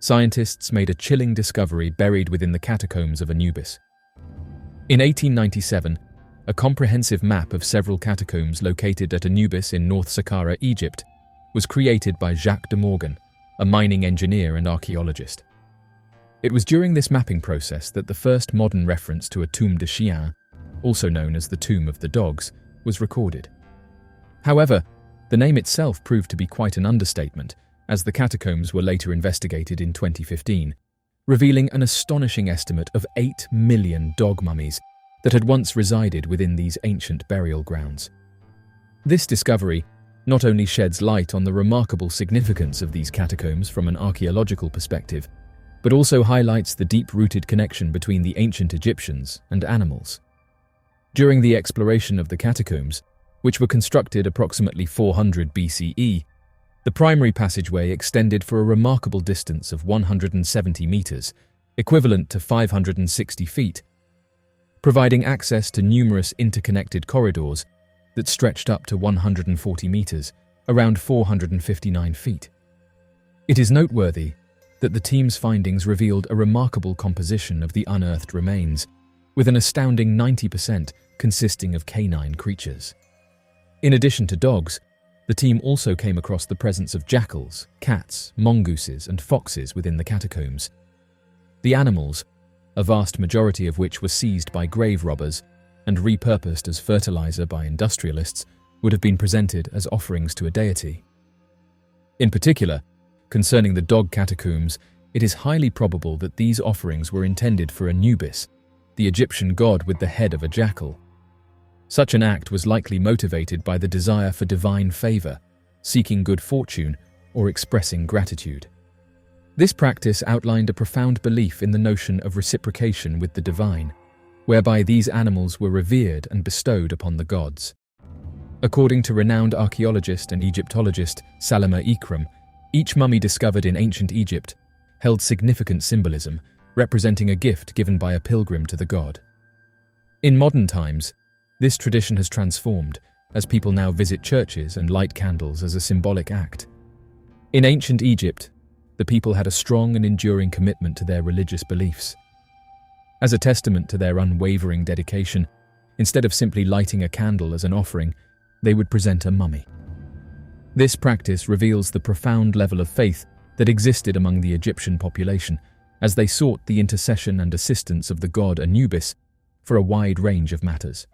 scientists made a chilling discovery buried within the catacombs of Anubis. In 1897, a comprehensive map of several catacombs located at Anubis in North Saqqara, Egypt, was created by Jacques de Morgan, a mining engineer and archaeologist. It was during this mapping process that the first modern reference to a Tomb de Chiens, also known as the Tomb of the Dogs, was recorded. However, the name itself proved to be quite an understatement, as the catacombs were later investigated in 2015, revealing an astonishing estimate of 8 million dog mummies that had once resided within these ancient burial grounds. This discovery not only sheds light on the remarkable significance of these catacombs from an archaeological perspective, but also highlights the deep-rooted connection between the ancient Egyptians and animals. During the exploration of the catacombs, which were constructed approximately 400 BCE, the primary passageway extended for a remarkable distance of 170 meters, equivalent to 560 feet, providing access to numerous interconnected corridors that stretched up to 140 meters, around 459 feet. It is noteworthy that the team's findings revealed a remarkable composition of the unearthed remains, with an astounding 90% consisting of canine creatures. In addition to dogs, the team also came across the presence of jackals, cats, mongooses, and foxes within the catacombs. The animals, a vast majority of which were seized by grave robbers and repurposed as fertilizer by industrialists, would have been presented as offerings to a deity. In particular, concerning the dog catacombs, it is highly probable that these offerings were intended for Anubis, the Egyptian god with the head of a jackal. Such an act was likely motivated by the desire for divine favor, seeking good fortune, or expressing gratitude. This practice outlined a profound belief in the notion of reciprocation with the divine, whereby these animals were revered and bestowed upon the gods. According to renowned archaeologist and Egyptologist Salama Ikram, each mummy discovered in ancient Egypt held significant symbolism, representing a gift given by a pilgrim to the god. In modern times, this tradition has transformed, as people now visit churches and light candles as a symbolic act. In ancient Egypt, the people had a strong and enduring commitment to their religious beliefs. As a testament to their unwavering dedication, instead of simply lighting a candle as an offering, they would present a mummy. This practice reveals the profound level of faith that existed among the Egyptian population as they sought the intercession and assistance of the god Anubis for a wide range of matters.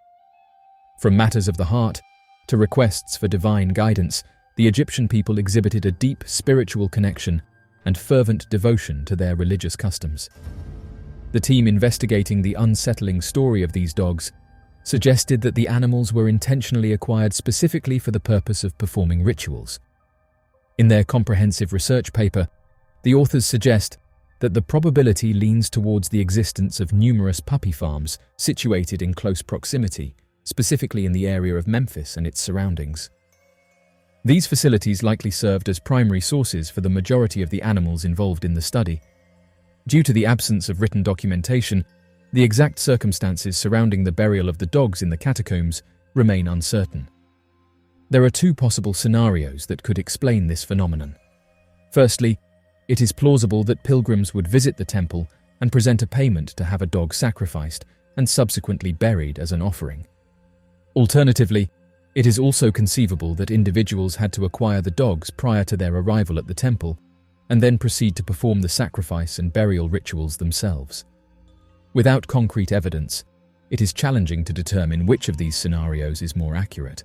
From matters of the heart to requests for divine guidance, the Egyptian people exhibited a deep spiritual connection and fervent devotion to their religious customs. The team investigating the unsettling story of these dogs suggested that the animals were intentionally acquired specifically for the purpose of performing rituals. In their comprehensive research paper, the authors suggest that the probability leans towards the existence of numerous puppy farms situated in close proximity, specifically in the area of Memphis and its surroundings. These facilities likely served as primary sources for the majority of the animals involved in the study. Due to the absence of written documentation, the exact circumstances surrounding the burial of the dogs in the catacombs remain uncertain. There are two possible scenarios that could explain this phenomenon. Firstly, it is plausible that pilgrims would visit the temple and present a payment to have a dog sacrificed and subsequently buried as an offering. Alternatively, it is also conceivable that individuals had to acquire the dogs prior to their arrival at the temple and then proceed to perform the sacrifice and burial rituals themselves. Without concrete evidence, it is challenging to determine which of these scenarios is more accurate.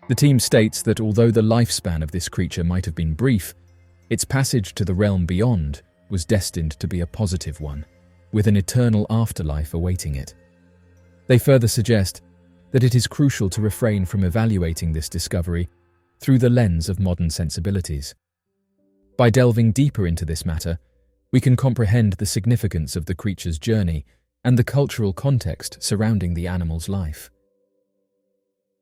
The team states that although the lifespan of this creature might have been brief, its passage to the realm beyond was destined to be a positive one, with an eternal afterlife awaiting it. They further suggest that it is crucial to refrain from evaluating this discovery through the lens of modern sensibilities. By delving deeper into this matter, we can comprehend the significance of the creature's journey and the cultural context surrounding the animal's life.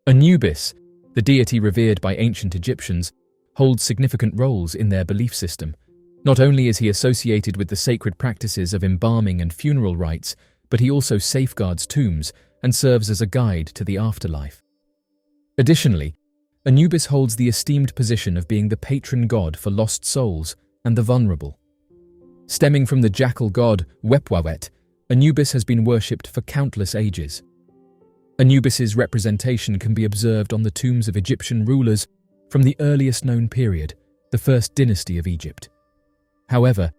Anubis, the deity revered by ancient Egyptians, holds significant roles in their belief system. Not only is he associated with the sacred practices of embalming and funeral rites, but he also safeguards tombs and serves as a guide to the afterlife. Additionally, Anubis holds the esteemed position of being the patron god for lost souls and the vulnerable. Stemming from the jackal god Wepwawet, Anubis has been worshipped for countless ages. Anubis's representation can be observed on the tombs of Egyptian rulers from the earliest known period, the First Dynasty of Egypt. However,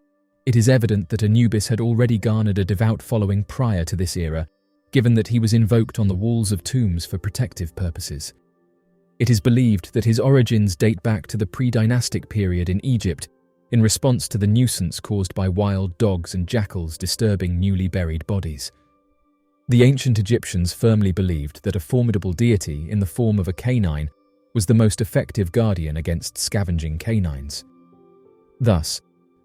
it is evident that Anubis had already garnered a devout following prior to this era, given that he was invoked on the walls of tombs for protective purposes. It is believed that his origins date back to the pre-dynastic period in Egypt, in response to the nuisance caused by wild dogs and jackals disturbing newly buried bodies. The ancient Egyptians firmly believed that a formidable deity in the form of a canine was the most effective guardian against scavenging canines. Thus,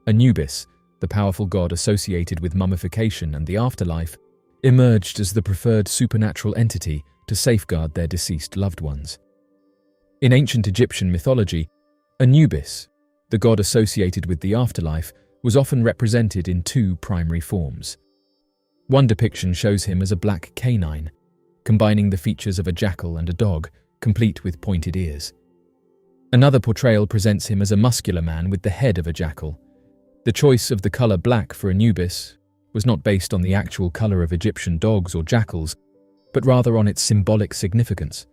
Anubis, the powerful god associated with mummification and the afterlife, emerged as the preferred supernatural entity to safeguard their deceased loved ones. In ancient Egyptian mythology, Anubis, the god associated with the afterlife, was often represented in two primary forms. One depiction shows him as a black canine, combining the features of a jackal and a dog, complete with pointed ears. Another portrayal presents him as a muscular man with the head of a jackal. The choice of the color black for Anubis was not based on the actual color of Egyptian dogs or jackals, but rather on its symbolic significance.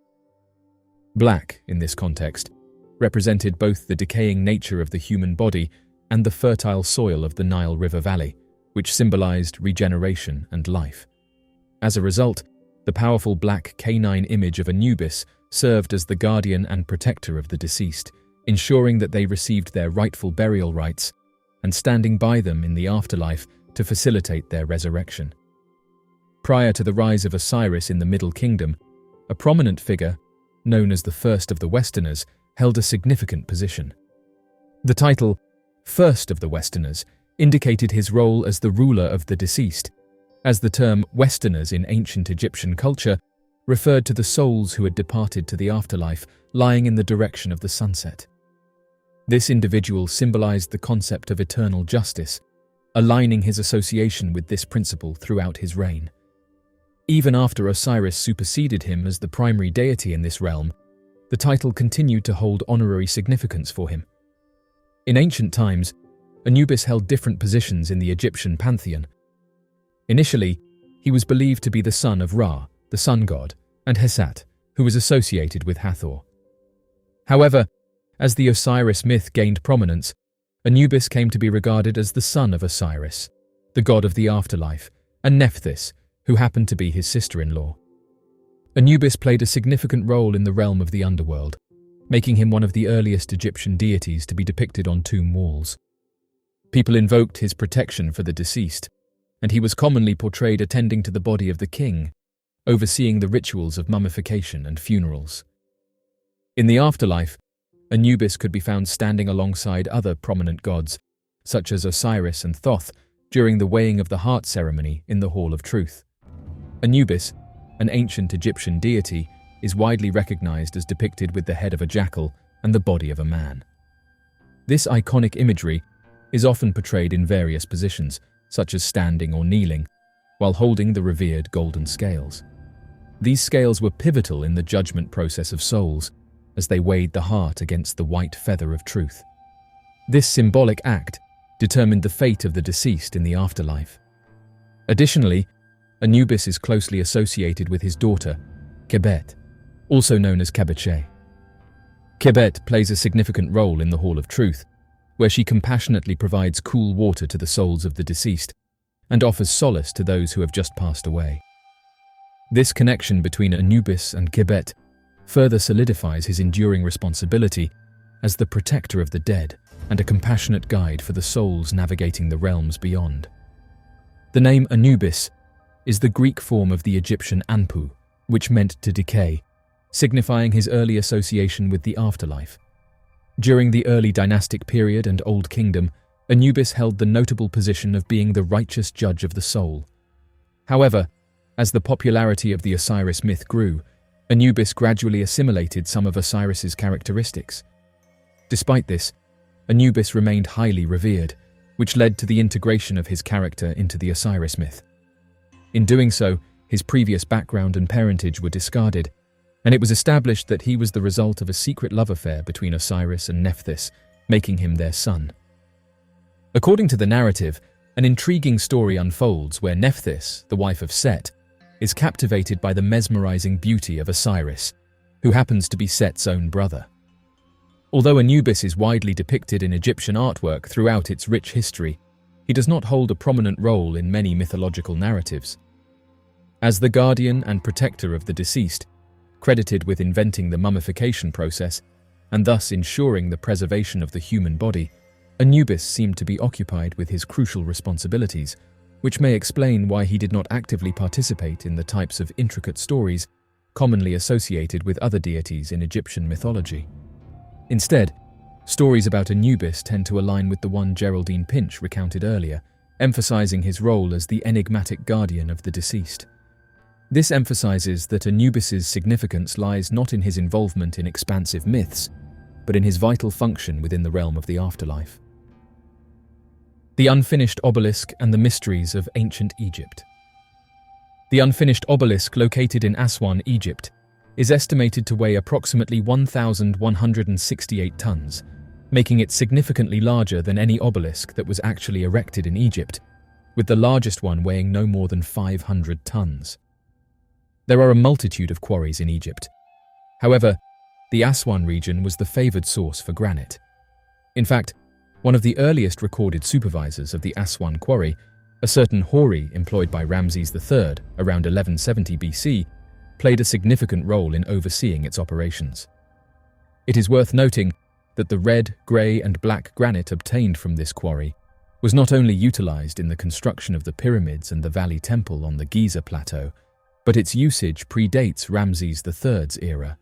Black, in this context, represented both the decaying nature of the human body and the fertile soil of the Nile River Valley, which symbolized regeneration and life. As a result, the powerful black canine image of Anubis served as the guardian and protector of the deceased, ensuring that they received their rightful burial rites and standing by them in the afterlife to facilitate their resurrection. Prior to the rise of Osiris in the Middle Kingdom, a prominent figure, known as the First of the Westerners, held a significant position. The title, First of the Westerners, indicated his role as the ruler of the deceased, as the term Westerners in ancient Egyptian culture referred to the souls who had departed to the afterlife, lying in the direction of the sunset. This individual symbolized the concept of eternal justice, aligning his association with this principle throughout his reign. Even after Osiris superseded him as the primary deity in this realm, the title continued to hold honorary significance for him. In ancient times, Anubis held different positions in the Egyptian pantheon. Initially, he was believed to be the son of Ra, the sun god, and Hesat, who was associated with Hathor. However, as the Osiris myth gained prominence, Anubis came to be regarded as the son of Osiris, the god of the afterlife, and Nephthys, who happened to be his sister-in-law. Anubis played a significant role in the realm of the underworld, making him one of the earliest Egyptian deities to be depicted on tomb walls. People invoked his protection for the deceased, and he was commonly portrayed attending to the body of the king, overseeing the rituals of mummification and funerals. In the afterlife, Anubis could be found standing alongside other prominent gods, such as Osiris and Thoth, during the weighing of the heart ceremony in the Hall of Truth. Anubis, an ancient Egyptian deity, is widely recognized as depicted with the head of a jackal and the body of a man. This iconic imagery is often portrayed in various positions, such as standing or kneeling, while holding the revered golden scales. These scales were pivotal in the judgment process of souls, as they weighed the heart against the white feather of truth. This symbolic act determined the fate of the deceased in the afterlife. Additionally, Anubis is closely associated with his daughter, Khebet, also known as Khebet. Khebet plays a significant role in the Hall of Truth, where she compassionately provides cool water to the souls of the deceased and offers solace to those who have just passed away. This connection between Anubis and Khebet further solidifies his enduring responsibility as the protector of the dead and a compassionate guide for the souls navigating the realms beyond. The name Anubis is the Greek form of the Egyptian Anpu, which meant to decay, signifying his early association with the afterlife. During the early dynastic period and Old Kingdom, Anubis held the notable position of being the righteous judge of the soul. However, as the popularity of the Osiris myth grew, Anubis gradually assimilated some of Osiris's characteristics. Despite this, Anubis remained highly revered, which led to the integration of his character into the Osiris myth. In doing so, his previous background and parentage were discarded, and it was established that he was the result of a secret love affair between Osiris and Nephthys, making him their son. According to the narrative, an intriguing story unfolds where Nephthys, the wife of Set, is captivated by the mesmerizing beauty of Osiris, who happens to be Set's own brother. Although Anubis is widely depicted in Egyptian artwork throughout its rich history, he does not hold a prominent role in many mythological narratives. As the guardian and protector of the deceased, credited with inventing the mummification process and thus ensuring the preservation of the human body, Anubis seemed to be occupied with his crucial responsibilities, which may explain why he did not actively participate in the types of intricate stories commonly associated with other deities in Egyptian mythology. Instead, stories about Anubis tend to align with the one Geraldine Pinch recounted earlier, emphasizing his role as the enigmatic guardian of the deceased. This emphasizes that Anubis's significance lies not in his involvement in expansive myths, but in his vital function within the realm of the afterlife. The unfinished obelisk and the mysteries of ancient Egypt. The unfinished obelisk located in Aswan, Egypt, is estimated to weigh approximately 1,168 tons, making it significantly larger than any obelisk that was actually erected in Egypt, with the largest one weighing no more than 500 tons. There are a multitude of quarries in Egypt. However, the Aswan region was the favored source for granite. In fact, one of the earliest recorded supervisors of the Aswan quarry, a certain Hori employed by Ramses III around 1170 BC, played a significant role in overseeing its operations. It is worth noting that the red, grey and black granite obtained from this quarry was not only utilized in the construction of the pyramids and the Valley Temple on the Giza Plateau, but its usage predates Ramses III's era.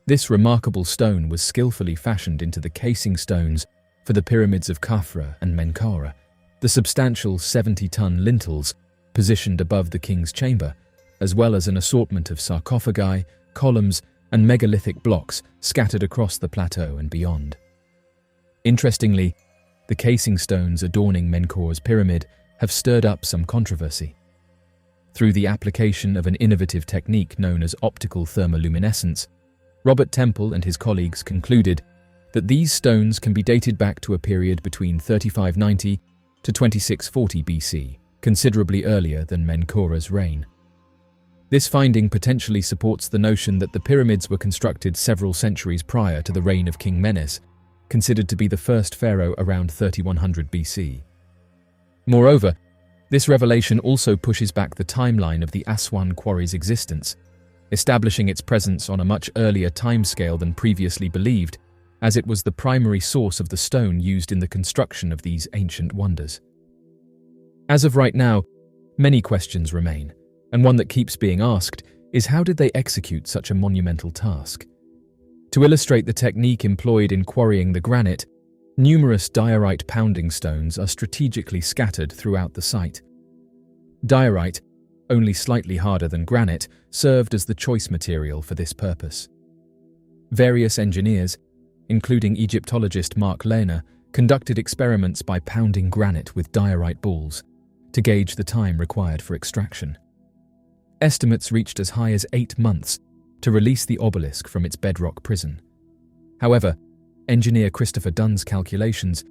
This remarkable stone was skillfully fashioned into the casing stones for the pyramids of Khafra and Menkaure, the substantial 70-ton lintels positioned above the king's chamber, as well as an assortment of sarcophagi, columns, and megalithic blocks scattered across the plateau and beyond. Interestingly, the casing stones adorning Menkaure's pyramid have stirred up some controversy. Through the application of an innovative technique known as optical thermoluminescence, Robert Temple and his colleagues concluded that these stones can be dated back to a period between 3590 to 2640 BC, considerably earlier than Menkaure's reign. This finding potentially supports the notion that the pyramids were constructed several centuries prior to the reign of King Menes, considered to be the first pharaoh around 3100 BC. Moreover, this revelation also pushes back the timeline of the Aswan quarry's existence, establishing its presence on a much earlier timescale than previously believed, as it was the primary source of the stone used in the construction of these ancient wonders. As of right now, many questions remain, and one that keeps being asked is how did they execute such a monumental task? To illustrate the technique employed in quarrying the granite, numerous diorite pounding stones are strategically scattered throughout the site. Diorite, only slightly harder than granite, served as the choice material for this purpose. Various engineers, including Egyptologist Mark Lehner, conducted experiments by pounding granite with diorite balls to gauge the time required for extraction. Estimates reached as high as 8 months to release the obelisk from its bedrock prison. However, engineer Christopher Dunn's calculations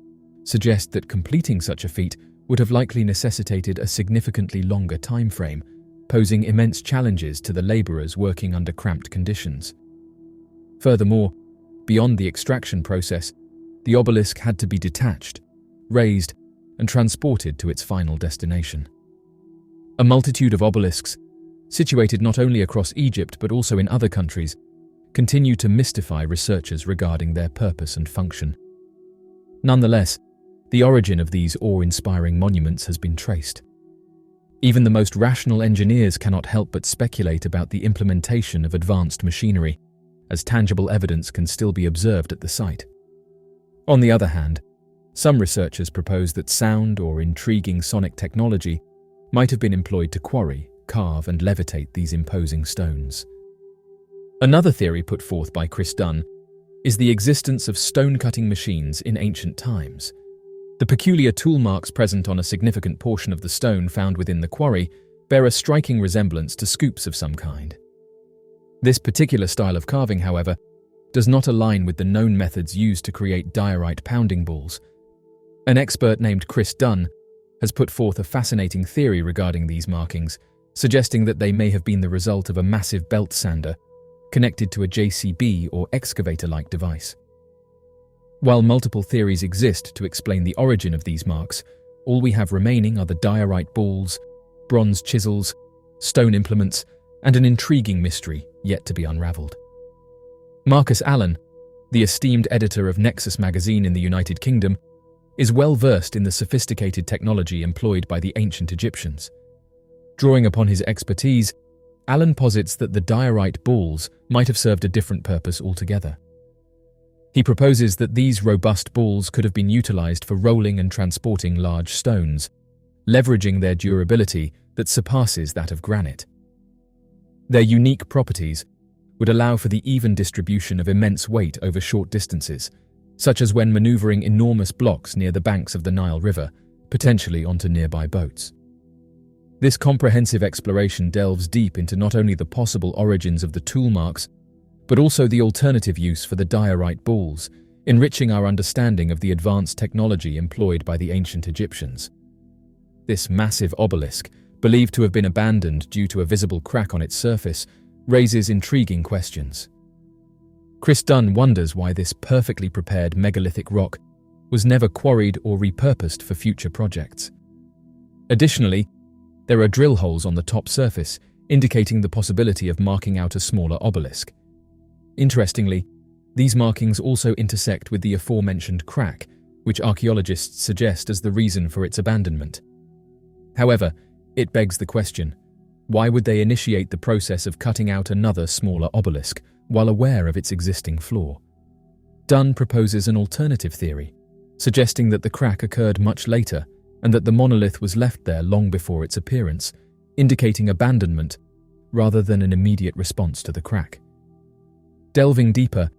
suggest that completing such a feat would have likely necessitated a significantly longer time frame, posing immense challenges to the laborers working under cramped conditions. Furthermore, beyond the extraction process, the obelisk had to be detached, raised, and transported to its final destination. A multitude of obelisks, situated not only across Egypt but also in other countries, continue to mystify researchers regarding their purpose and function. Nonetheless, the origin of these awe-inspiring monuments has been traced. Even the most rational engineers cannot help but speculate about the implementation of advanced machinery, as tangible evidence can still be observed at the site. On the other hand, some researchers propose that sound or intriguing sonic technology might have been employed to quarry, carve, and levitate these imposing stones. Another theory put forth by Chris Dunn is the existence of stone-cutting machines in ancient times. The peculiar tool marks present on a significant portion of the stone found within the quarry bear a striking resemblance to scoops of some kind. This particular style of carving, however, does not align with the known methods used to create diorite pounding balls. An expert named Chris Dunn has put forth a fascinating theory regarding these markings, suggesting that they may have been the result of a massive belt sander connected to a JCB or excavator-like device. While multiple theories exist to explain the origin of these marks, all we have remaining are the diorite balls, bronze chisels, stone implements, and an intriguing mystery yet to be unraveled. Marcus Allen, the esteemed editor of Nexus magazine in the United Kingdom, is well versed in the sophisticated technology employed by the ancient Egyptians. Drawing upon his expertise, Allen posits that the diorite balls might have served a different purpose altogether. He proposes that these robust balls could have been utilized for rolling and transporting large stones, leveraging their durability that surpasses that of granite. Their unique properties would allow for the even distribution of immense weight over short distances, such as when maneuvering enormous blocks near the banks of the Nile River, potentially onto nearby boats. This comprehensive exploration delves deep into not only the possible origins of the tool marks, but also the alternative use for the diorite balls, enriching our understanding of the advanced technology employed by the ancient Egyptians. This massive obelisk, believed to have been abandoned due to a visible crack on its surface, raises intriguing questions. Chris Dunn wonders why this perfectly prepared megalithic rock was never quarried or repurposed for future projects. Additionally, there are drill holes on the top surface, indicating the possibility of marking out a smaller obelisk. Interestingly, these markings also intersect with the aforementioned crack, which archaeologists suggest as the reason for its abandonment. However, it begs the question, why would they initiate the process of cutting out another smaller obelisk while aware of its existing flaw? Dunn proposes an alternative theory, suggesting that the crack occurred much later and that the monolith was left there long before its appearance, indicating abandonment rather than an immediate response to the crack. Delving deeper,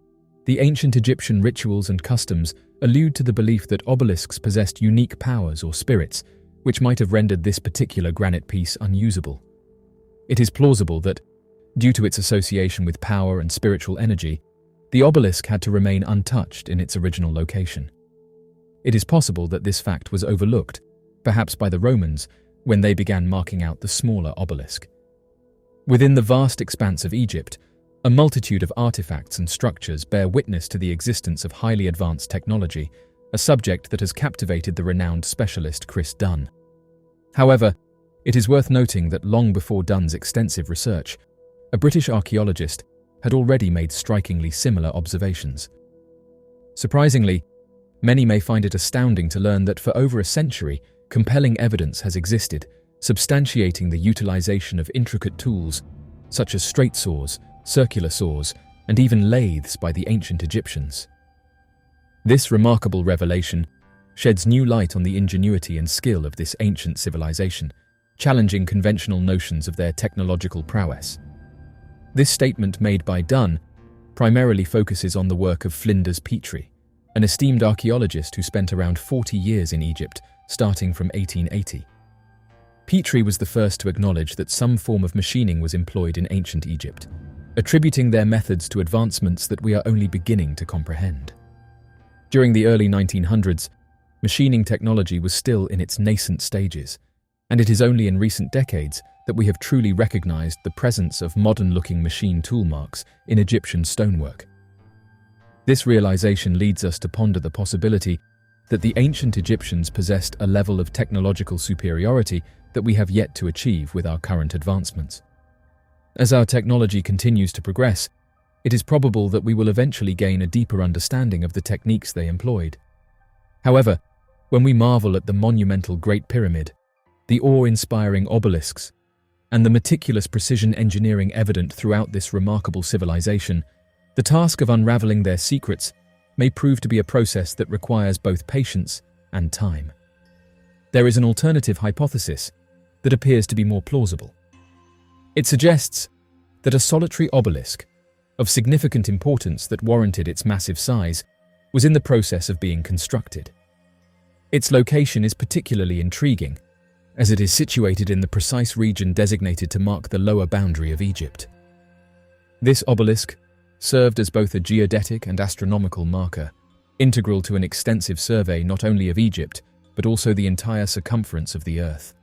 the ancient Egyptian rituals and customs allude to the belief that obelisks possessed unique powers or spirits, which might have rendered this particular granite piece unusable. It is plausible that, due to its association with power and spiritual energy, the obelisk had to remain untouched in its original location. It is possible that this fact was overlooked, perhaps by the Romans, when they began marking out the smaller obelisk. Within the vast expanse of Egypt, a multitude of artifacts and structures bear witness to the existence of highly advanced technology, a subject that has captivated the renowned specialist Chris Dunn. However, it is worth noting that long before Dunn's extensive research, a British archaeologist had already made strikingly similar observations. Surprisingly, many may find it astounding to learn that for over a century, compelling evidence has existed, substantiating the utilization of intricate tools, such as straight saws, circular saws, and even lathes by the ancient Egyptians. This remarkable revelation sheds new light on the ingenuity and skill of this ancient civilization, challenging conventional notions of their technological prowess. This statement made by Dunn primarily focuses on the work of Flinders Petrie, an esteemed archaeologist who spent around 40 years in Egypt, starting from 1880. Petrie was the first to acknowledge that some form of machining was employed in ancient Egypt, attributing their methods to advancements that we are only beginning to comprehend. During the early 1900s, machining technology was still in its nascent stages, and it is only in recent decades that we have truly recognized the presence of modern-looking machine tool marks in Egyptian stonework. This realization leads us to ponder the possibility that the ancient Egyptians possessed a level of technological superiority that we have yet to achieve with our current advancements. As our technology continues to progress, it is probable that we will eventually gain a deeper understanding of the techniques they employed. However, when we marvel at the monumental Great Pyramid, the awe-inspiring obelisks, and the meticulous precision engineering evident throughout this remarkable civilization, the task of unraveling their secrets may prove to be a process that requires both patience and time. There is an alternative hypothesis that appears to be more plausible. It suggests that a solitary obelisk, of significant importance that warranted its massive size, was in the process of being constructed. Its location is particularly intriguing, as it is situated in the precise region designated to mark the lower boundary of Egypt. This obelisk served as both a geodetic and astronomical marker, integral to an extensive survey not only of Egypt, but also the entire circumference of the Earth.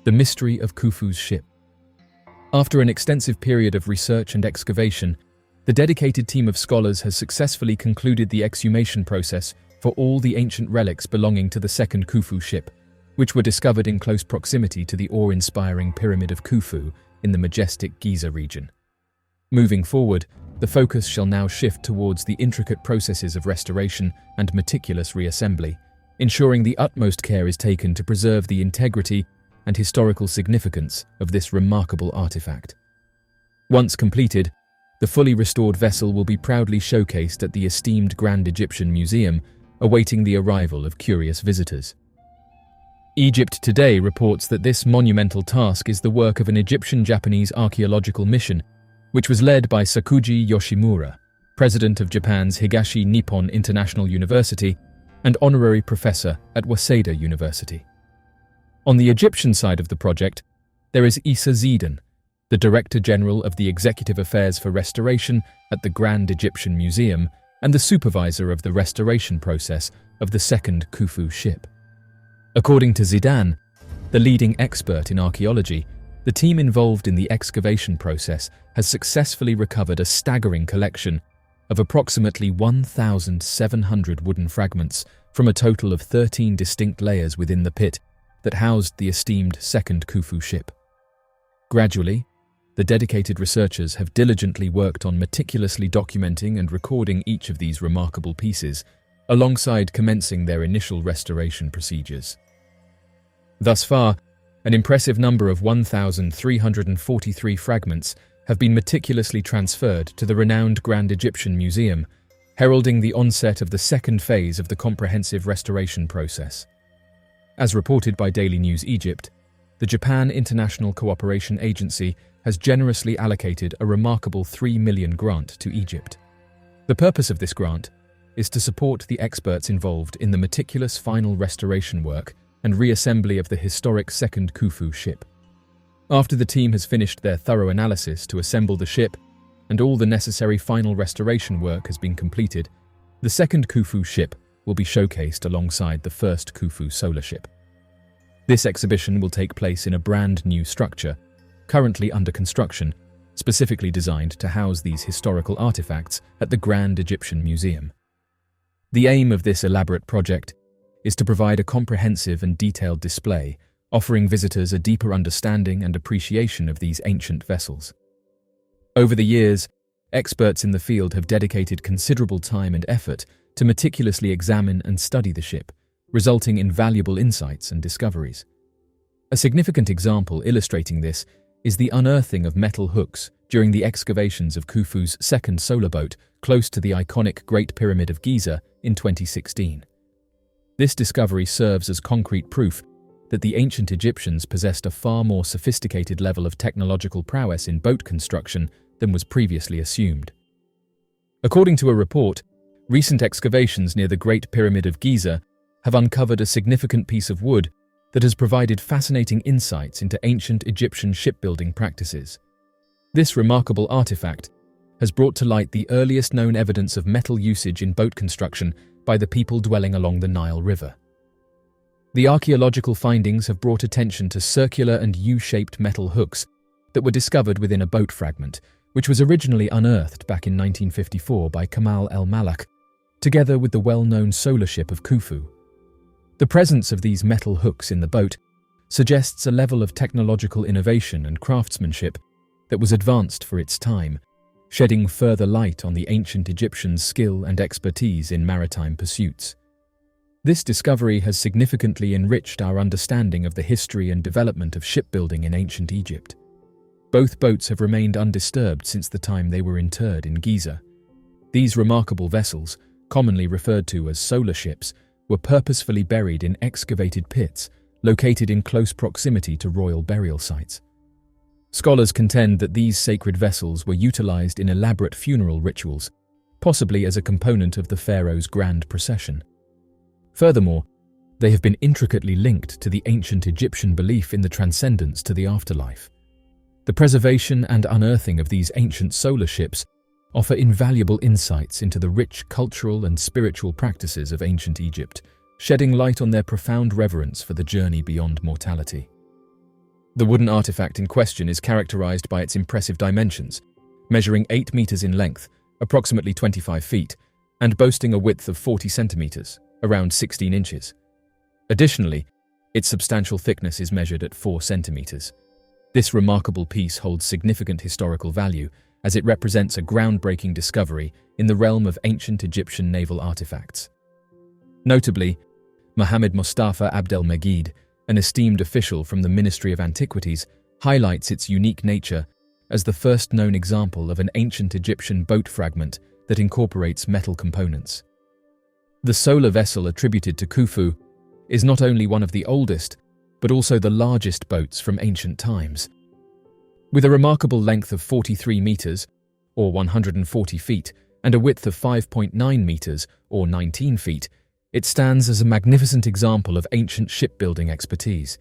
The mystery of Khufu's ship. After an extensive period of research and excavation, the dedicated team of scholars has successfully concluded the exhumation process for all the ancient relics belonging to the second Khufu ship, which were discovered in close proximity to the awe-inspiring Pyramid of Khufu in the majestic Giza region. Moving forward, the focus shall now shift towards the intricate processes of restoration and meticulous reassembly, ensuring the utmost care is taken to preserve the integrity and historical significance of this remarkable artifact. Once completed, the fully restored vessel will be proudly showcased at the esteemed Grand Egyptian Museum, awaiting the arrival of curious visitors. Egypt Today reports that this monumental task is the work of an Egyptian-Japanese archaeological mission, which was led by Sakuji Yoshimura, president of Japan's Higashi Nippon International University and honorary professor at Waseda University. On the Egyptian side of the project, there is Issa Zidane, the Director General of the Executive Affairs for Restoration at the Grand Egyptian Museum and the supervisor of the restoration process of the second Khufu ship. According to Zidane, the leading expert in archaeology, the team involved in the excavation process has successfully recovered a staggering collection of approximately 1,700 wooden fragments from a total of 13 distinct layers within the pit that housed the esteemed second Khufu ship. Gradually, the dedicated researchers have diligently worked on meticulously documenting and recording each of these remarkable pieces, alongside commencing their initial restoration procedures. Thus far, an impressive number of 1,343 fragments have been meticulously transferred to the renowned Grand Egyptian Museum, heralding the onset of the second phase of the comprehensive restoration process. As reported by Daily News Egypt, the Japan International Cooperation Agency has generously allocated a remarkable $3 million grant to Egypt. The purpose of this grant is to support the experts involved in the meticulous final restoration work and reassembly of the historic second Khufu ship. After the team has finished their thorough analysis to assemble the ship and all the necessary final restoration work has been completed, the second Khufu ship will be showcased alongside the first Khufu solar ship. This exhibition will take place in a brand new structure, currently under construction, specifically designed to house these historical artifacts at the Grand Egyptian Museum. The aim of this elaborate project is to provide a comprehensive and detailed display, offering visitors a deeper understanding and appreciation of these ancient vessels. Over the years, experts in the field have dedicated considerable time and effort to meticulously examine and study the ship, resulting in valuable insights and discoveries. A significant example illustrating this is the unearthing of metal hooks during the excavations of Khufu's second solar boat close to the iconic Great Pyramid of Giza in 2016. This discovery serves as concrete proof that the ancient Egyptians possessed a far more sophisticated level of technological prowess in boat construction than was previously assumed. According to a report, recent excavations near the Great Pyramid of Giza have uncovered a significant piece of wood that has provided fascinating insights into ancient Egyptian shipbuilding practices. This remarkable artifact has brought to light the earliest known evidence of metal usage in boat construction by the people dwelling along the Nile River. The archaeological findings have brought attention to circular and U-shaped metal hooks that were discovered within a boat fragment, which was originally unearthed back in 1954 by Kamal el-Malak, together with the well-known solar ship of Khufu. The presence of these metal hooks in the boat suggests a level of technological innovation and craftsmanship that was advanced for its time, shedding further light on the ancient Egyptians' skill and expertise in maritime pursuits. This discovery has significantly enriched our understanding of the history and development of shipbuilding in ancient Egypt. Both boats have remained undisturbed since the time they were interred in Giza. These remarkable vessels, commonly referred to as solar ships, were purposefully buried in excavated pits located in close proximity to royal burial sites. Scholars contend that these sacred vessels were utilized in elaborate funeral rituals, possibly as a component of the pharaoh's grand procession. Furthermore, they have been intricately linked to the ancient Egyptian belief in the transcendence to the afterlife. The preservation and unearthing of these ancient solar ships offer invaluable insights into the rich cultural and spiritual practices of ancient Egypt, shedding light on their profound reverence for the journey beyond mortality. The wooden artifact in question is characterized by its impressive dimensions, measuring 8 meters in length, approximately 25 feet, and boasting a width of 40 centimeters, around 16 inches. Additionally, its substantial thickness is measured at 4 centimeters. This remarkable piece holds significant historical value as it represents a groundbreaking discovery in the realm of ancient Egyptian naval artifacts. Notably, Mohammed Mustafa Abdelmegid, an esteemed official from the Ministry of Antiquities, highlights its unique nature as the first known example of an ancient Egyptian boat fragment that incorporates metal components. The solar vessel attributed to Khufu is not only one of the oldest, but also the largest boats from ancient times. With a remarkable length of 43 meters, or 140 feet, and a width of 5.9 meters, or 19 feet, it stands as a magnificent example of ancient shipbuilding expertise.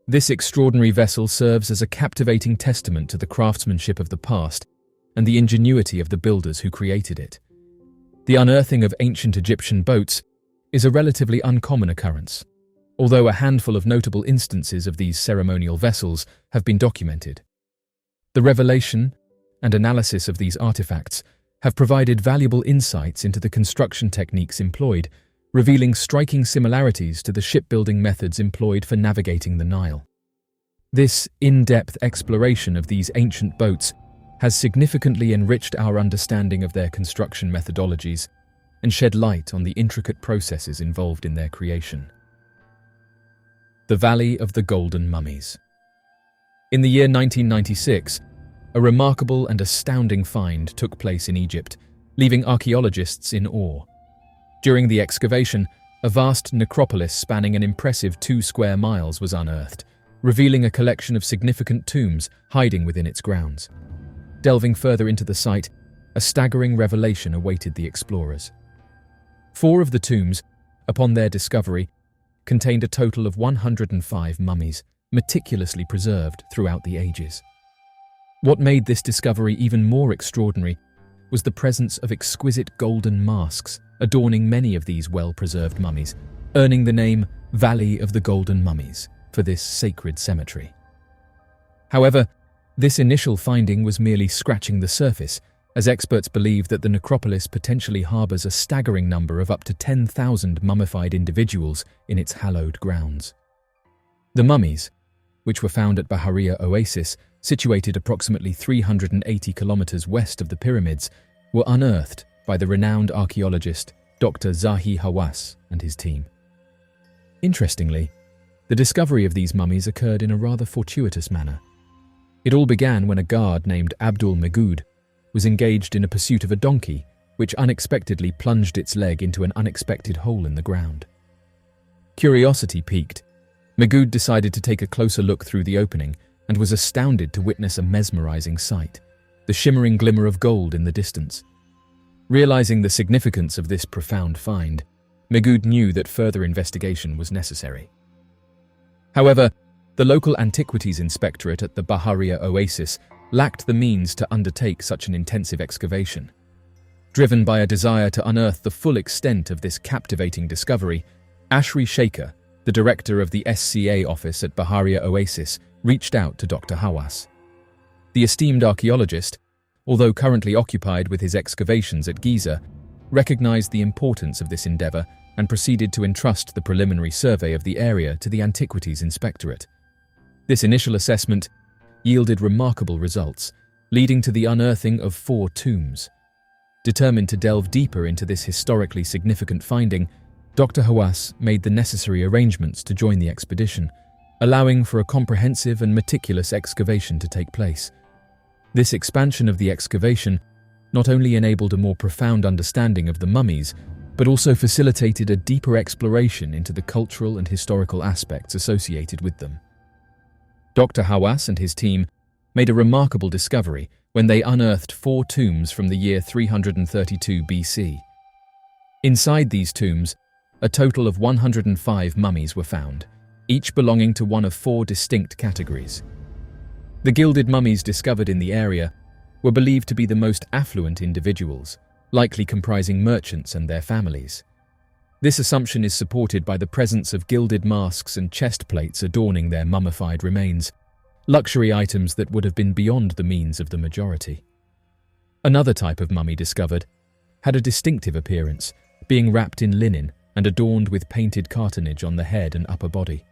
This extraordinary vessel serves as a captivating testament to the craftsmanship of the past and the ingenuity of the builders who created it. The unearthing of ancient Egyptian boats is a relatively uncommon occurrence, although a handful of notable instances of these ceremonial vessels have been documented. The revelation and analysis of these artifacts have provided valuable insights into the construction techniques employed, revealing striking similarities to the shipbuilding methods employed for navigating the Nile. This in-depth exploration of these ancient boats has significantly enriched our understanding of their construction methodologies and shed light on the intricate processes involved in their creation. The Valley of the Golden Mummies. In the year 1996, a remarkable and astounding find took place in Egypt, leaving archaeologists in awe. During the excavation, a vast necropolis spanning an impressive 2 square miles was unearthed, revealing a collection of significant tombs hiding within its grounds. Delving further into the site, a staggering revelation awaited the explorers. 4 of the tombs, upon their discovery, contained a total of 105 mummies, meticulously preserved throughout the ages. What made this discovery even more extraordinary was the presence of exquisite golden masks adorning many of these well-preserved mummies, earning the name Valley of the Golden Mummies for this sacred cemetery. However, this initial finding was merely scratching the surface, as experts believe that the necropolis potentially harbors a staggering number of up to 10,000 mummified individuals in its hallowed grounds. The mummies, which were found at Bahariya Oasis, situated approximately 380 kilometers west of the pyramids, were unearthed by the renowned archaeologist Dr. Zahi Hawass and his team. Interestingly, the discovery of these mummies occurred in a rather fortuitous manner. It all began when a guard named Abdul Magood was engaged in a pursuit of a donkey, which unexpectedly plunged its leg into an unexpected hole in the ground. Curiosity piqued, Magood decided to take a closer look through the opening and was astounded to witness a mesmerizing sight, the shimmering glimmer of gold in the distance. Realizing the significance of this profound find, Magood knew that further investigation was necessary. However, the local antiquities inspectorate at the Bahariya Oasis lacked the means to undertake such an intensive excavation. Driven by a desire to unearth the full extent of this captivating discovery, Ashri Shaker, the director of the SCA office at Bahariya Oasis, reached out to Dr. Hawass. The esteemed archaeologist, although currently occupied with his excavations at Giza, recognized the importance of this endeavor and proceeded to entrust the preliminary survey of the area to the Antiquities Inspectorate. This initial assessment yielded remarkable results, leading to the unearthing of 4 tombs. Determined to delve deeper into this historically significant finding, Dr. Hawass made the necessary arrangements to join the expedition, allowing for a comprehensive and meticulous excavation to take place. This expansion of the excavation not only enabled a more profound understanding of the mummies, but also facilitated a deeper exploration into the cultural and historical aspects associated with them. Dr. Hawass and his team made a remarkable discovery when they unearthed 4 tombs from the year 332 BC. Inside these tombs, a total of 105 mummies were found, each belonging to one of 4 distinct categories. The gilded mummies discovered in the area were believed to be the most affluent individuals, likely comprising merchants and their families. This assumption is supported by the presence of gilded masks and chest plates adorning their mummified remains, luxury items that would have been beyond the means of the majority. Another type of mummy discovered had a distinctive appearance, being wrapped in linen and adorned with painted cartonnage on the head and upper body.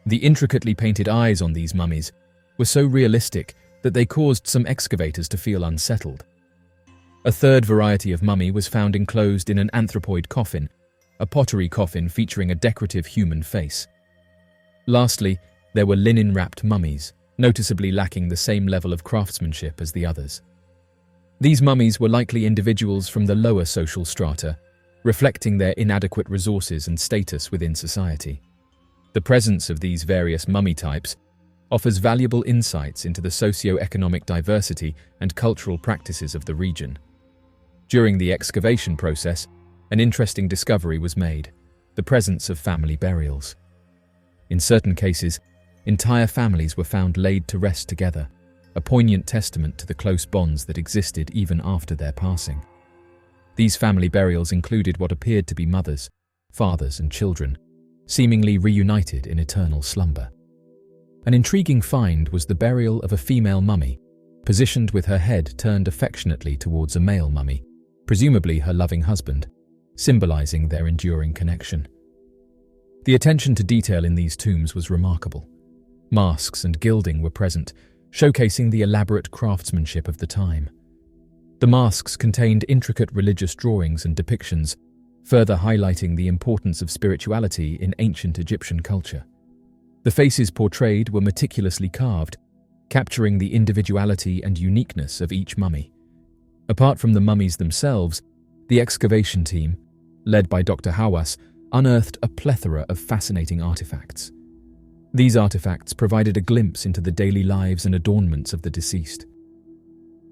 The intricately painted eyes on these mummies were so realistic that they caused some excavators to feel unsettled. A third variety of mummy was found enclosed in an anthropoid coffin, a pottery coffin featuring a decorative human face. Lastly, there were linen-wrapped mummies, noticeably lacking the same level of craftsmanship as the others. These mummies were likely individuals from the lower social strata, reflecting their inadequate resources and status within society. The presence of these various mummy types offers valuable insights into the socio-economic diversity and cultural practices of the region. During the excavation process, an interesting discovery was made: the presence of family burials. In certain cases, entire families were found laid to rest together, a poignant testament to the close bonds that existed even after their passing. These family burials included what appeared to be mothers, fathers, and children, seemingly reunited in eternal slumber. An intriguing find was the burial of a female mummy, positioned with her head turned affectionately towards a male mummy, presumably her loving husband, symbolizing their enduring connection. The attention to detail in these tombs was remarkable. Masks and gilding were present, showcasing the elaborate craftsmanship of the time. The masks contained intricate religious drawings and depictions, further highlighting the importance of spirituality in ancient Egyptian culture. The faces portrayed were meticulously carved, capturing the individuality and uniqueness of each mummy. Apart from the mummies themselves, the excavation team, led by Dr. Hawass, unearthed a plethora of fascinating artifacts. These artifacts provided a glimpse into the daily lives and adornments of the deceased.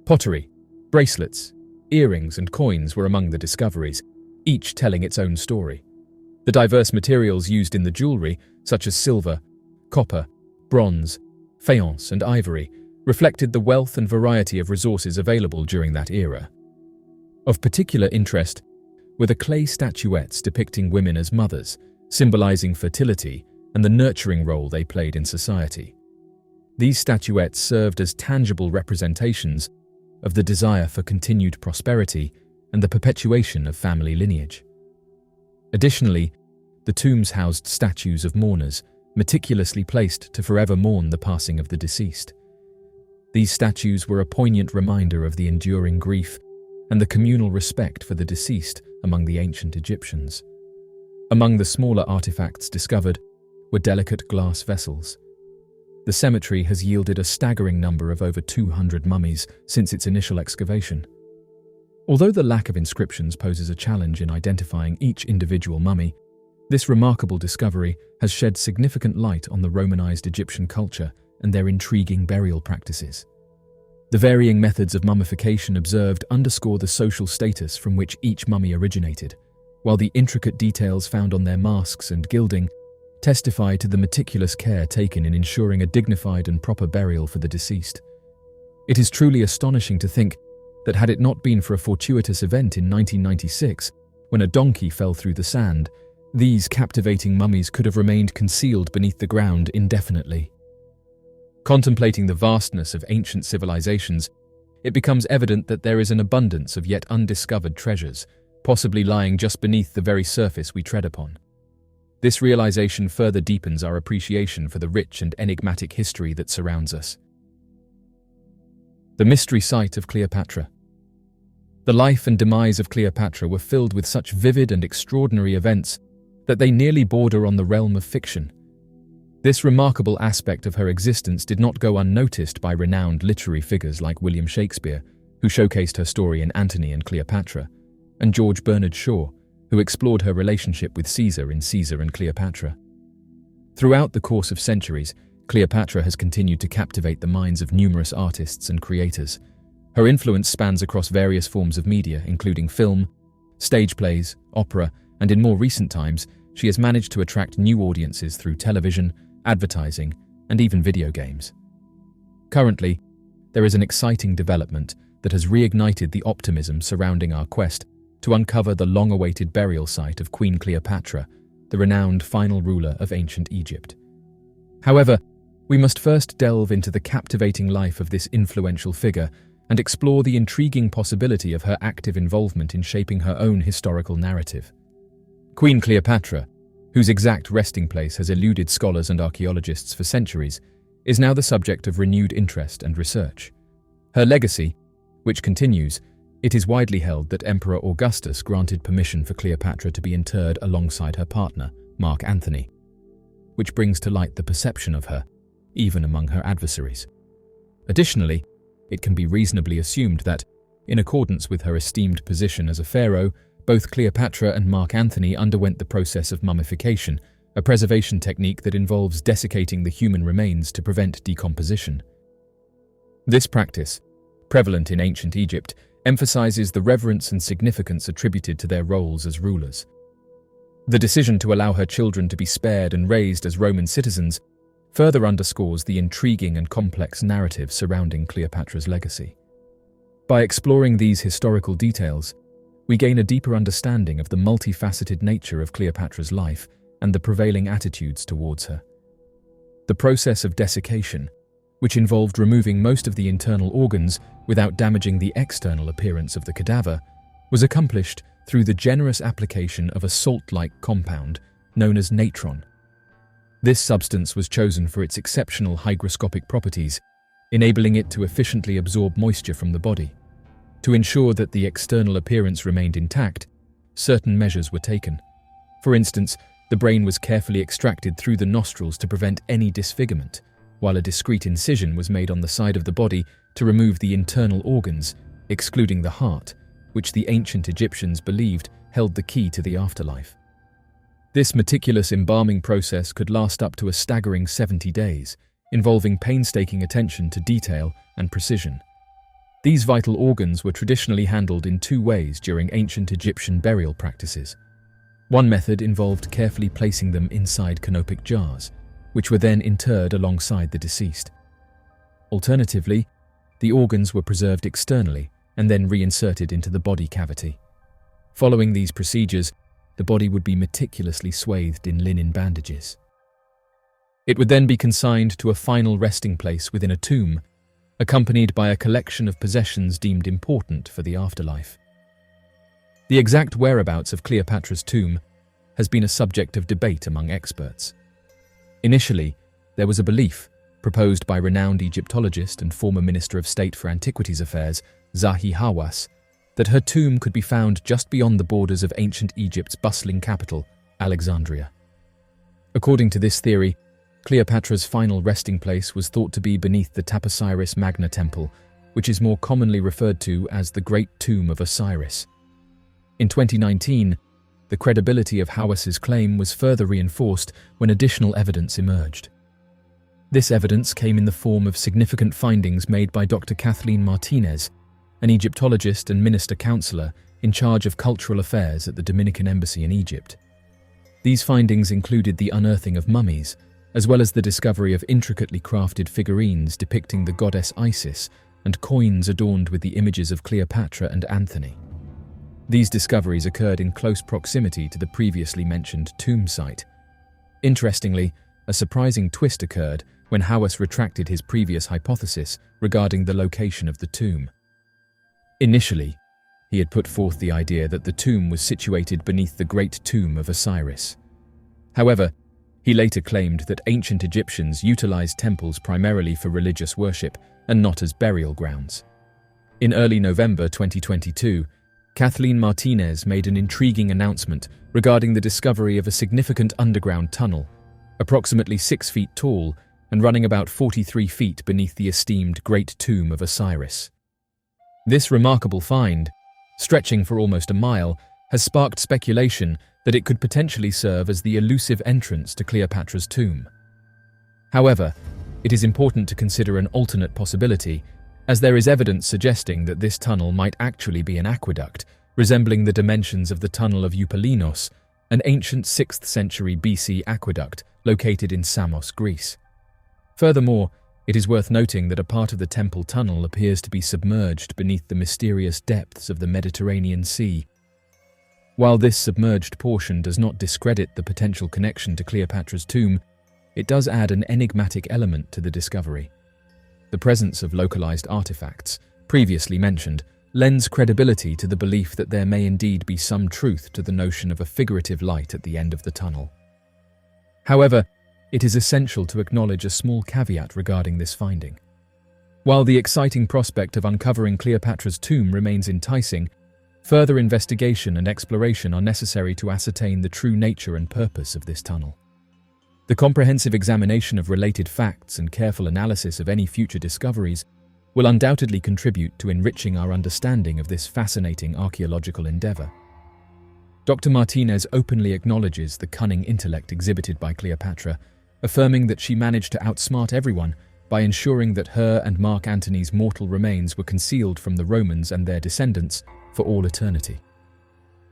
Pottery, bracelets, earrings, and coins were among the discoveries, each telling its own story. The diverse materials used in the jewelry, such as silver, copper, bronze, faience, and ivory, reflected the wealth and variety of resources available during that era. Of particular interest were the clay statuettes depicting women as mothers, symbolizing fertility and the nurturing role they played in society. These statuettes served as tangible representations of the desire for continued prosperity and the perpetuation of family lineage. Additionally, the tombs housed statues of mourners, meticulously placed to forever mourn the passing of the deceased. These statues were a poignant reminder of the enduring grief and the communal respect for the deceased among the ancient Egyptians. Among the smaller artifacts discovered were delicate glass vessels. The cemetery has yielded a staggering number of over 200 mummies since its initial excavation. Although the lack of inscriptions poses a challenge in identifying each individual mummy, this remarkable discovery has shed significant light on the Romanized Egyptian culture and their intriguing burial practices. The varying methods of mummification observed underscore the social status from which each mummy originated, while the intricate details found on their masks and gilding testify to the meticulous care taken in ensuring a dignified and proper burial for the deceased. It is truly astonishing to think that had it not been for a fortuitous event in 1996, when a donkey fell through the sand, these captivating mummies could have remained concealed beneath the ground indefinitely. Contemplating the vastness of ancient civilizations, it becomes evident that there is an abundance of yet undiscovered treasures, possibly lying just beneath the very surface we tread upon. This realization further deepens our appreciation for the rich and enigmatic history that surrounds us. The mystery site of Cleopatra. The life and demise of Cleopatra were filled with such vivid and extraordinary events that they nearly border on the realm of fiction. This remarkable aspect of her existence did not go unnoticed by renowned literary figures like William Shakespeare, who showcased her story in Antony and Cleopatra, and George Bernard Shaw, who explored her relationship with Caesar in Caesar and Cleopatra. Throughout the course of centuries, Cleopatra has continued to captivate the minds of numerous artists and creators. Her influence spans across various forms of media, including film, stage plays, opera, and in more recent times, she has managed to attract new audiences through television, advertising, and even video games. Currently, there is an exciting development that has reignited the optimism surrounding our quest to uncover the long-awaited burial site of Queen Cleopatra, the renowned final ruler of ancient Egypt. However, we must first delve into the captivating life of this influential figure and explore the intriguing possibility of her active involvement in shaping her own historical narrative. Queen Cleopatra, whose exact resting place has eluded scholars and archaeologists for centuries, is now the subject of renewed interest and research. Her legacy, which continues, it is widely held that Emperor Augustus granted permission for Cleopatra to be interred alongside her partner, Mark Antony, which brings to light the perception of her, even among her adversaries. Additionally, it can be reasonably assumed that, in accordance with her esteemed position as a pharaoh, both Cleopatra and Mark Antony underwent the process of mummification, a preservation technique that involves desiccating the human remains to prevent decomposition. This practice, prevalent in ancient Egypt, emphasizes the reverence and significance attributed to their roles as rulers. The decision to allow her children to be spared and raised as Roman citizens further underscores the intriguing and complex narrative surrounding Cleopatra's legacy. By exploring these historical details, we gain a deeper understanding of the multifaceted nature of Cleopatra's life and the prevailing attitudes towards her. The process of desiccation, which involved removing most of the internal organs without damaging the external appearance of the cadaver, was accomplished through the generous application of a salt-like compound known as natron. This substance was chosen for its exceptional hygroscopic properties, enabling it to efficiently absorb moisture from the body. To ensure that the external appearance remained intact, certain measures were taken. For instance, the brain was carefully extracted through the nostrils to prevent any disfigurement, while a discreet incision was made on the side of the body to remove the internal organs, excluding the heart, which the ancient Egyptians believed held the key to the afterlife. This meticulous embalming process could last up to a staggering 70 days, involving painstaking attention to detail and precision. These vital organs were traditionally handled in two ways during ancient Egyptian burial practices. One method involved carefully placing them inside canopic jars, which were then interred alongside the deceased. Alternatively, the organs were preserved externally and then reinserted into the body cavity. Following these procedures, the body would be meticulously swathed in linen bandages. It would then be consigned to a final resting place within a tomb, accompanied by a collection of possessions deemed important for the afterlife. The exact whereabouts of Cleopatra's tomb has been a subject of debate among experts. Initially, there was a belief, proposed by renowned Egyptologist and former Minister of State for Antiquities Affairs, Zahi Hawass, that her tomb could be found just beyond the borders of ancient Egypt's bustling capital, Alexandria. According to this theory, Cleopatra's final resting place was thought to be beneath the Taposiris Magna Temple, which is more commonly referred to as the Great Tomb of Osiris. In 2019, the credibility of Hawass's claim was further reinforced when additional evidence emerged. This evidence came in the form of significant findings made by Dr. Kathleen Martinez, an Egyptologist and minister counselor in charge of cultural affairs at the Dominican Embassy in Egypt. These findings included the unearthing of mummies, as well as the discovery of intricately crafted figurines depicting the goddess Isis and coins adorned with the images of Cleopatra and Antony. These discoveries occurred in close proximity to the previously mentioned tomb site. Interestingly, a surprising twist occurred when Hawass retracted his previous hypothesis regarding the location of the tomb. Initially, he had put forth the idea that the tomb was situated beneath the Great Tomb of Osiris. However, he later claimed that ancient Egyptians utilized temples primarily for religious worship and not as burial grounds. In early November 2022, Kathleen Martinez made an intriguing announcement regarding the discovery of a significant underground tunnel, approximately 6 feet tall and running about 43 feet beneath the esteemed Great Tomb of Osiris. This remarkable find, stretching for almost a mile, has sparked speculation that it could potentially serve as the elusive entrance to Cleopatra's tomb. However, it is important to consider an alternate possibility, as there is evidence suggesting that this tunnel might actually be an aqueduct, resembling the dimensions of the Tunnel of Eupalinos, an ancient 6th century BC aqueduct located in Samos, Greece. Furthermore, It is worth noting that a part of the temple tunnel appears to be submerged beneath the mysterious depths of the Mediterranean Sea. While this submerged portion does not discredit the potential connection to Cleopatra's tomb, it does add an enigmatic element to the discovery. The presence of localized artifacts, previously mentioned, lends credibility to the belief that there may indeed be some truth to the notion of a figurative light at the end of the tunnel. However, it is essential to acknowledge a small caveat regarding this finding. While the exciting prospect of uncovering Cleopatra's tomb remains enticing, further investigation and exploration are necessary to ascertain the true nature and purpose of this tunnel. The comprehensive examination of related facts and careful analysis of any future discoveries will undoubtedly contribute to enriching our understanding of this fascinating archaeological endeavor. Dr. Martinez openly acknowledges the cunning intellect exhibited by Cleopatra, affirming that she managed to outsmart everyone by ensuring that her and Mark Antony's mortal remains were concealed from the Romans and their descendants for all eternity.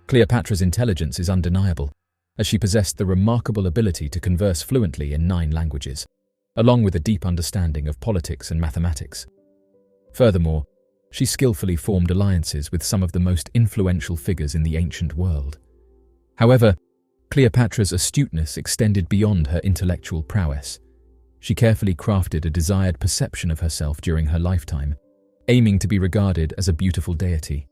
Cleopatra's intelligence is undeniable, as she possessed the remarkable ability to converse fluently in 9 languages, along with a deep understanding of politics and mathematics. Furthermore, she skillfully formed alliances with some of the most influential figures in the ancient world. However, Cleopatra's astuteness extended beyond her intellectual prowess. She carefully crafted a desired perception of herself during her lifetime, aiming to be regarded as a beautiful deity.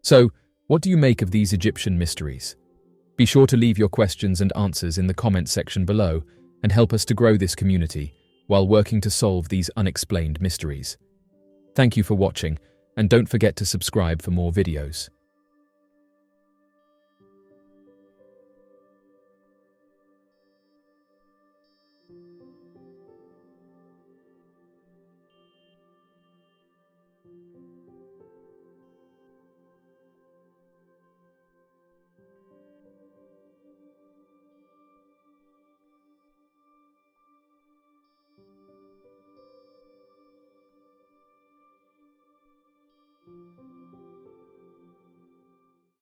So, what do you make of these Egyptian mysteries? Be sure to leave your questions and answers in the comments section below and help us to grow this community while working to solve these unexplained mysteries. Thank you for watching, and don't forget to subscribe for more videos.